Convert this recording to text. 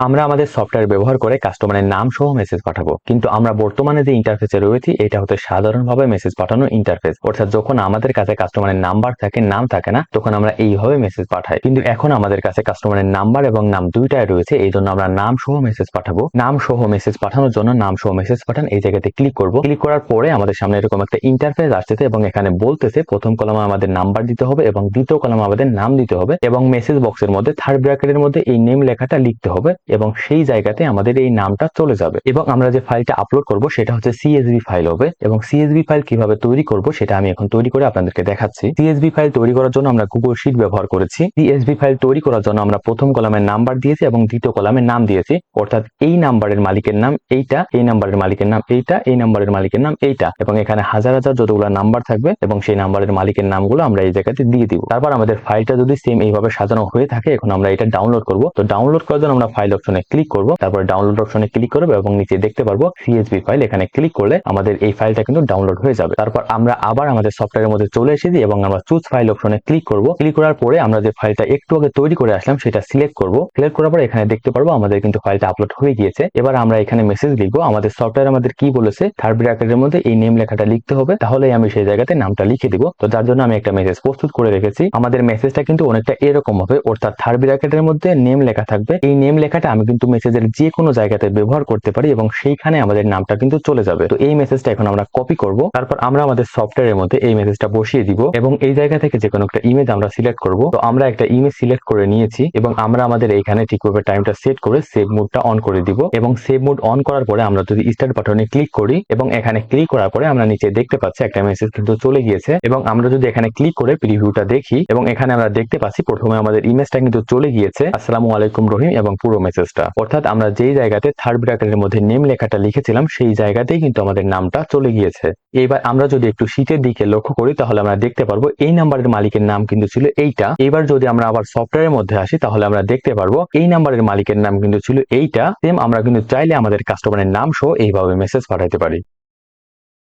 আমরা আমাদের সফটওয়্যার ব্যবহার করে কাস্টমারের নাম সহ মেসেজ পাঠাবো, কিন্তু আমরা বর্তমানে যে ইন্টারফেসে রয়েছি এটা হচ্ছে সাধারণভাবে মেসেজ পাঠানোর ইন্টারফেস। অর্থাৎ যখন আমাদের কাছে কাস্টমারের নাম্বার থাকে, নাম থাকে না, তখন আমরা এইভাবে মেসেজ পাঠাই। কিন্তু এখন আমাদের কাছে কাস্টমারের নাম্বার এবং নাম দুইটাই রয়েছে, এই জন্য আমরা নাম সহ মেসেজ পাঠাবো। নাম সহ মেসেজ পাঠানোর জন্য নাম সহ মেসেজ পাঠান এই জায়গাতে ক্লিক করব। ক্লিক করার পরে আমাদের সামনে এরকম একটা ইন্টারফেস আসছে এবং এখানে বলতেছে প্রথম কলামে আমাদের নাম্বার দিতে হবে এবং দ্বিতীয় কলামে আমাদের নাম দিতে হবে এবং মেসেজ বক্সের মধ্যে থার্ড ব্র্যাকেটের মধ্যে এই নেম লেখাটা লিখতে হবে এবং সেই জায়গাতে আমাদের এই নামটা চলে যাবে। এবং আমরা যে ফাইলটা আপলোড করব সেটা হচ্ছে সিএসভি ফাইল হবে। এবং সিএসভি ফাইল কিভাবে তৈরি করব সেটা আমি এখন তৈরি করে আপনাদেরকে দেখাচ্ছি। সিএসভি ফাইল তৈরি করার জন্য আমরা গুগল শিট ব্যবহার করেছি। সিএসভি ফাইল তৈরি করার জন্য আমরা প্রথম কলামে নাম্বার দিয়েছি এবং দ্বিতীয় কলামে নাম দিয়েছি। অর্থাৎ এই নাম্বারের মালিকের নাম এইটা, এই নাম্বারের মালিকের নাম এইটা, এই নাম্বারের মালিকের নাম এইটা, এবং এখানে হাজার হাজার যতগুলো নাম্বার থাকবে এবং সেই নাম্বারের মালিকের নামগুলো আমরা এই জায়গাতে দিয়ে দিব। তারপর আমাদের ফাইলটা যদি সেম এইভাবে সাজানো হয়ে থাকে, এখন আমরা এটা ডাউনলোড করব। তো ডাউনলোড করার জন্য আমরা ফাইল অপশনে ক্লিক করব, তারপর ডাউনলোড অপশনে ক্লিক করব এবং নিচে দেখতে পারবো সিএসভি ফাইল। এখানে ক্লিক করলে আমাদের এই ফাইলটা কিন্তু ডাউনলোড হয়ে যাবে। তারপর আমরা আবার আমাদের সফটওয়্যারের মধ্যে চলে এসেছি এবং আমরা চুজ ফাইল অপশনে ক্লিক করব। ক্লিক করার পরে আমরা যে ফাইলটা একটু আগে তৈরি করে আসলাম সেটা সিলেক্ট করব। সিলেক্ট করার পরে এখানে দেখতে পারবো আমাদের কিন্তু ফাইলটা আপলোড হয়ে গিয়েছে। এবার আমরা এখানে মেসেজ লিখবো। আমাদের সফটওয়্যার আমাদের কি বলেছে, থার্ড ব্র্যাকেটের মধ্যে এই নেম লেখাটা লিখতে হবে, তাহলেই আমি সেই জায়গাতে নামটা লিখে দিব। তো যার জন্য আমি একটা মেসেজ প্রস্তুত করে রেখেছি। আমাদের মেসেজটা কিন্তু অনেকটা এরকম হবে, অর্থাৎ থার্ড ব্র্যাকেটের মধ্যে নেম লেখা থাকবে। এই নেম লেখাটা আমি কিন্তু মেসেজের যে কোনো জায়গাতে ব্যবহার করতে পারি এবং সেইখানে আমাদের নামটা কিন্তু চলে যাবে। তো এই মেসেজটা এখন আমরা কপি করব। তারপর আমরা আমাদের সফটওয়্যারের মধ্যে এই মেসেজটা বসিয়ে দিব এবং এই জায়গা থেকে যে কোনো একটা ইমেজ আমরা সিলেক্ট করব। তো আমরা একটা ইমেজ সিলেক্ট করে নিয়েছি এবং আমরা আমাদের এইখানে ঠিকভাবে টাইমটা সেট করে সেভ মোডটা অন করে দিব। এবং সেভ মোড অন করার পরে আমরা যদি স্টার্ট বাটনে ক্লিক করি এবং এখানে ক্লিক করার পরে আমরা নিচে দেখতে পাচ্ছি একটা মেসেজ কিন্তু চলে গিয়েছে। এবং আমরা যদি এখানে ক্লিক করে প্রিভিউটা দেখি এবং এখানে আমরা দেখতে পাচ্ছি প্রথমে আমাদের ইমেজটা কিন্তু চলে গিয়েছে, আসসালামু আলাইকুম রহিম, এবং পুরো মেসেজটা। অর্থাৎ আমরা যেই জায়গাতে থার্ড ব্র্যাকেটের মধ্যে নেম লেখাটা লিখেছিলাম সেই জায়গাতেই কিন্তু আমাদের নামটা চলে গিয়েছে। এবার আমরা যদি একটু শীটের দিকে লক্ষ্য করি তাহলে আমরা দেখতে পারবো এই নাম্বারের মালিকের নাম কিন্তু ছিল এইটা। এবার যদি আমরা আবার সফটওয়্যারের মধ্যে আসি তাহলে আমরা দেখতে পারবো এই নাম্বারের মালিকের নাম কিন্তু ছিল এইটা। সেম আমরা কিন্তু চাইলে আমাদের কাস্টমারের নাম সহ এইভাবে মেসেজ পাঠাতে পারি।